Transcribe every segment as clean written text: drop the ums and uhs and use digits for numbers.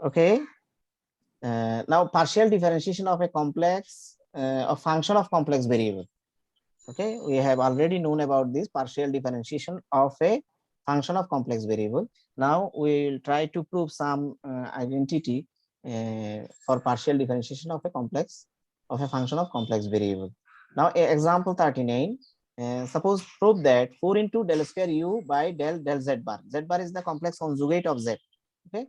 Okay. Now partial differentiation of a complex a function of complex variable. Okay, we have already known about this partial differentiation of a function of complex variable. Now we will try to prove some identity for partial differentiation of a complex of a function of complex variable. Now example 39, suppose prove that 4 into del square u by del z bar. Z bar is the complex conjugate of z. Okay,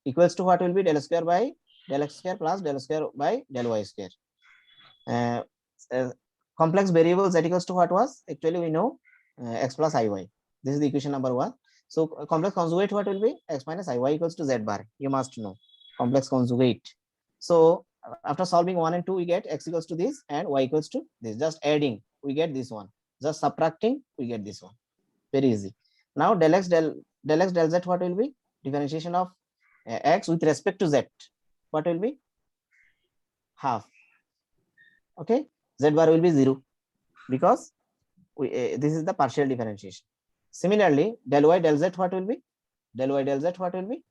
equals to what will be del square by del x square plus del square by del y square. Uh, Complex variable z equals to what was actually we know x plus iy. This is the equation number 1. So complex conjugate what will be x minus iy equals to z bar. You must know complex conjugate. So after solving 1 and 2 we get x equals to this and y equals to this. Just adding we get this one. Just subtracting we get this one. Very easy. Now del x del z what will be differentiation of x with respect to z. What will be half. Okay, z bar will be 0 because this is the partial differentiation. Similarly, del y del z what will be? Del y del z what will be?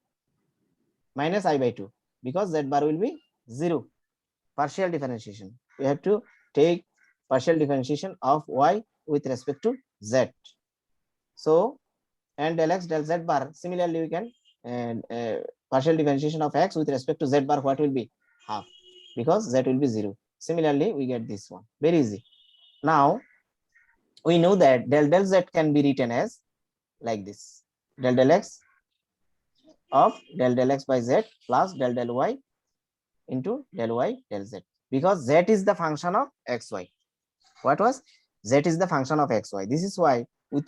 Minus I by 2 because z bar will be 0. Partial differentiation. We have to take partial differentiation of y with respect to z. So, and del x del z bar, similarly we can and partial differentiation of x with respect to z bar what will be? Half because z will be 0. Similarly, we get this one. Very easy. Now, we know that del z can be written as like this. Del x of del x by z plus del y into del y del z because z is the function of xy. What was? Z is the function of xy. This is why with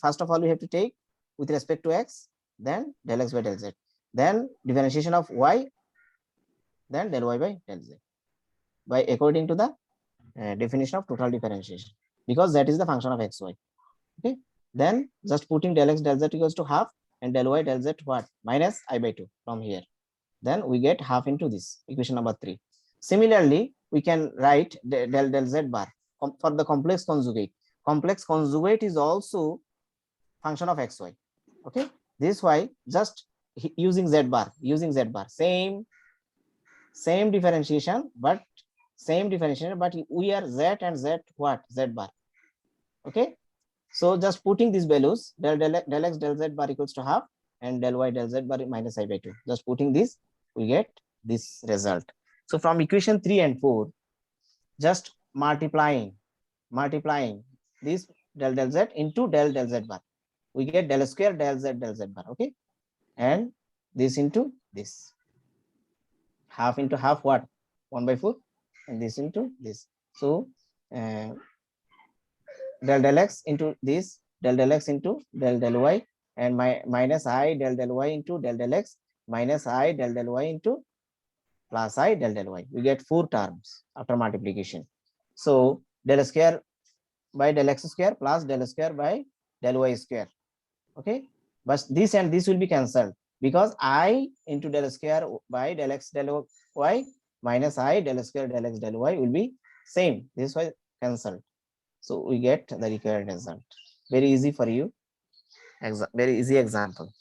first of all we have to take with respect to x, then del x by del z, then differentiation of y, then del y by del z by according to the definition of total differentiation because that is the function of xy. Okay, then just putting del x del z equals to half and del y del z what minus I by 2 from here, then we get half into this equation number 3. Similarly, we can write del z bar for the complex conjugate. Complex conjugate is also function of xy. Okay, this is why just using z bar same differentiation but we are z and z what z bar. Okay, so just putting these values del x del z bar equals to half and del y del z bar minus I by 2. Just putting this, we get this result. So from equation 3 and 4, just multiplying this del z into del z bar, we get del square del z bar. Okay, and this into this, half into half what 1 by 4 and this into this. So del x into this del x into del y and minus I del y into del x minus I del y into plus I del y. We get 4 terms after multiplication. So del square by del x square plus del square by del y square. Okay, but this and this will be cancelled because I into del square by del x del y minus I del square del x del y will be same. This was cancelled. So we get the required result. Very easy for you. Very easy example.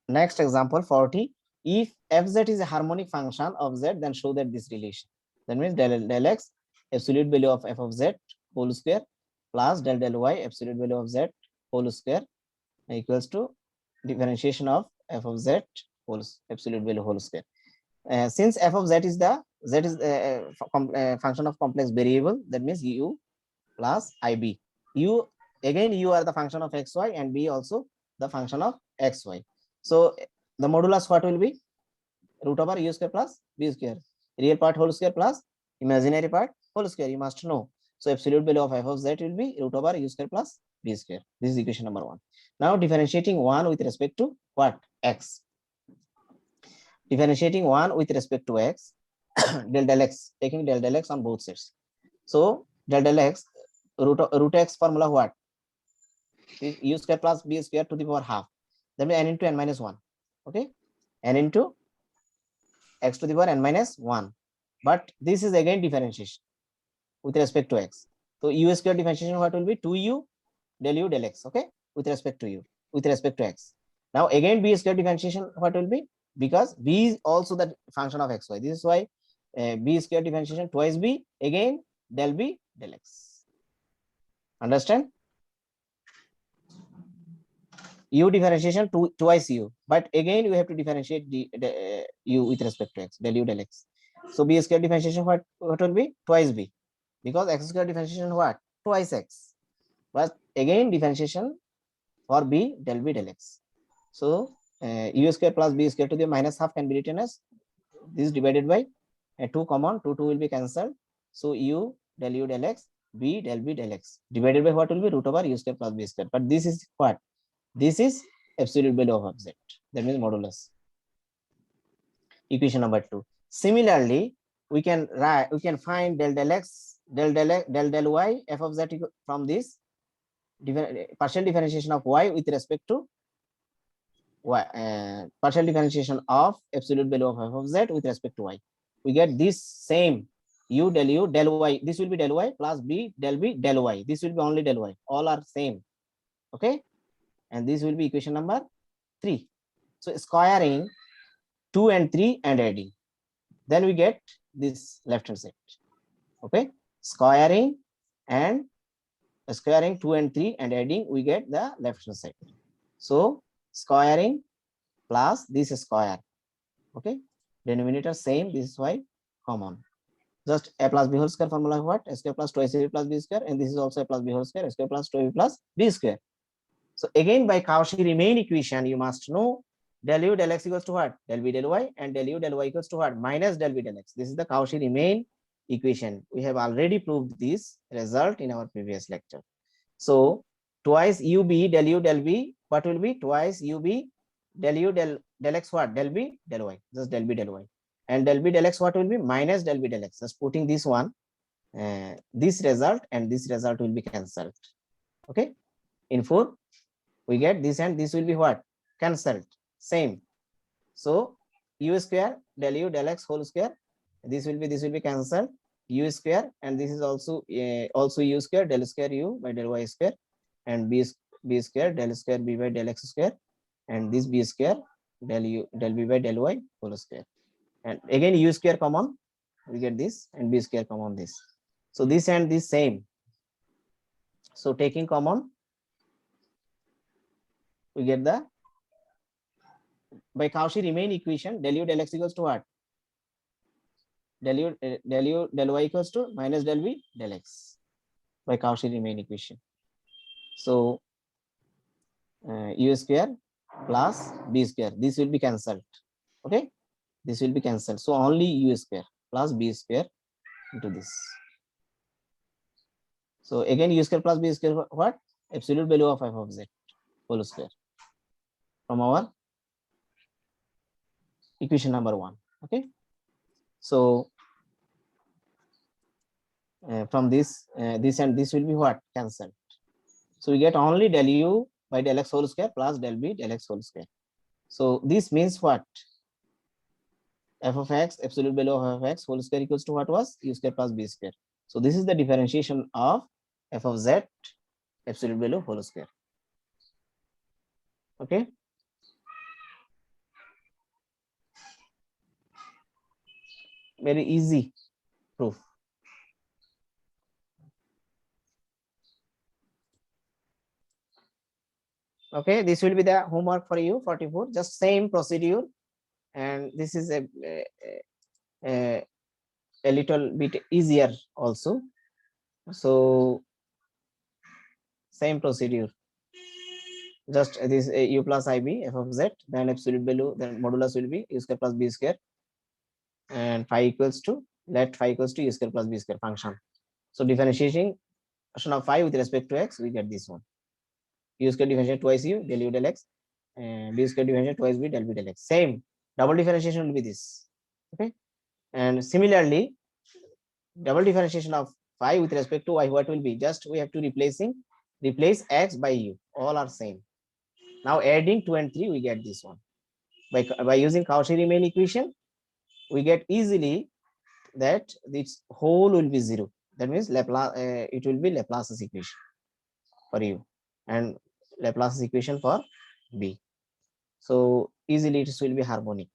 Next example 40. If fz is a harmonic function of z, then show that this relation. That means del x absolute value of f of z whole square plus del y absolute value of z whole square equals to differentiation of f of z whole absolute value whole square. Since f of z is function of complex variable, that means u plus ib. U again, u are the function of xy and b also the function of xy. So the modulus what will be? Root over u square plus b square. Real part whole square plus imaginary part whole square. You must know. So absolute value of f of z will be root over u square plus b square. This is equation number 1. Now differentiating 1 with respect to what? X. Differentiating 1 with respect to x, del x, taking del x on both sides. So del x root x formula what? U square plus b square to the power half. That means n into n minus 1. Okay, n into x to the power n minus 1. But this is again differentiation with respect to x. So u square differentiation what will be? 2u del x. Okay, with respect to u, with respect to x. Now again b square differentiation, what will be? Because b is also the function of xy. This is why b square differentiation twice b, again del b del x. Understand? U differentiation twice u, but again we have to differentiate the u with respect to x, del u del x. So b square differentiation, what will be? Twice b, because x square differentiation what? Twice x. But again differentiation for b del b del x. So u square plus b square to the minus half can be written as this divided by 2 common, 2 will be cancelled. So u del x, b del b del x divided by what will be? Root over u square plus b square. But this is what? This is absolute value of z. That means modulus. Equation number 2. Similarly, we can find del x, del y f of z from this partial differentiation of y with respect to y, partial differentiation of absolute value of f of z with respect to y. We get this same u del y. This will be del y plus b del y. This will be only del y. All are same. Okay, and this will be equation number 3. So squaring 2 and 3 and adding, then we get this left hand side. Okay, squaring 2 and 3 and adding, we get the left hand side. So squaring plus this square. Okay, denominator same. This is why common. Just a plus b whole square formula, what? A square plus twice a plus b square, and this is also a plus b whole square, a square plus 2a plus b square. So again, by Cauchy-Riemann equation, you must know del u del x equals to what? Del b del y, and del u del y equals to what? Minus del b del x. This is the Cauchy-Riemann equation. We have already proved this result in our previous lecture. So twice ub del u del b, what will be? Twice ub del u del x, what? Del b del y, just del b del y. And del b del x, what will be? Minus del b del x. Just putting this one, this result and this result will be cancelled. Okay, in 4 we get this, and this will be what? Cancelled, same. So u square del u del x whole square, this will be cancelled, u square, and this is also u square del square u by del y square, and b square del square b by del x square, and this b square del u del b by del y whole square, and again u square common, we get this, and b square common this. So this and this same. So taking common, we get the, by Cauchy-Riemann equation, del u del x equals to what? Del u del y equals to minus del b del x by Cauchy-Riemann equation. So u square plus b square, this will be cancelled. Okay, this will be cancelled. So only u square plus b square into this. So again, u square plus b square, what? Absolute value of f of z whole square from our equation number 1. Okay, so from this, this and this will be what? Cancelled. So we get only del u by del x whole square plus del b del x whole square. So this means what? F of x, absolute value of f of x whole square equals to what was? U square plus b square. So this is the differentiation of f of z, absolute value whole square. Okay. Very easy proof. Okay, this will be the homework for you, 44. Just same procedure, and this is a little bit easier also. So same procedure. Just this u plus ib f of z, then absolute value, then modulus will be u square plus b square, and phi equals to, let phi equals to u square plus b square function. So differentiating of phi with respect to x, we get this one. U square differentiate twice u del u del x, and b square differentiate twice b del b del x. Same double differentiation will be this. Okay, and similarly, double differentiation of phi with respect to y, what will be? Just we have to replace x by u. All are same. Now adding 2 and 3, we get this one. By using Cauchy-Riemann equation, we get easily that this whole will be 0. That means Laplace, it will be Laplace's equation for you. And Laplace equation for B. So easily it will be harmonic.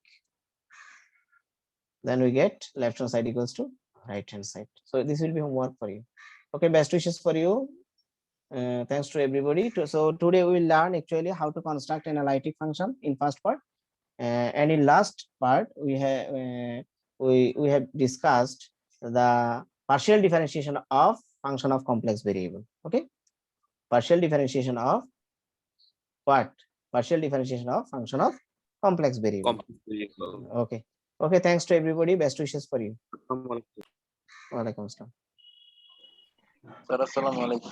Then we get left hand side equals to right hand side. So this will be homework for you. Okay, best wishes for you. Thanks to everybody. So today we will learn actually how to construct an analytic function in first part, and in last part we have discussed the partial differentiation of function of complex variable. Okay, partial differentiation of what? Partial differentiation of function of complex variable. Okay. Okay, thanks to everybody. Best wishes for you. Walaikum assalam. Sir আসসালামু আলাইকুম।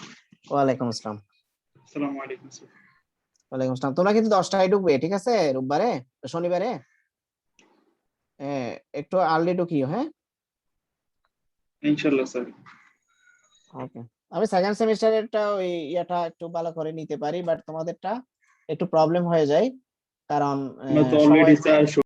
ওয়ালাইকুম আসসালাম। আসসালামু আলাইকুম sir. ওয়ালাইকুম আসসালাম। তোমরা কিন্তু 10টায় ঢুকবে, ঠিক আছে? রোববারে, শনিবারে একটু আর্লি ঢুকিও, হ্যাঁ? ইনশাআল্লাহ স্যার। ওকে। আমি সেকেন্ড সেমিস্টারেরটা ওই ইয়াটা একটু ভালো করে নিতে পারি, বাট তোমাদেরটা একটু প্রবলেম হয়ে যায়, কারণ আমরা তো অলরেডি স্যার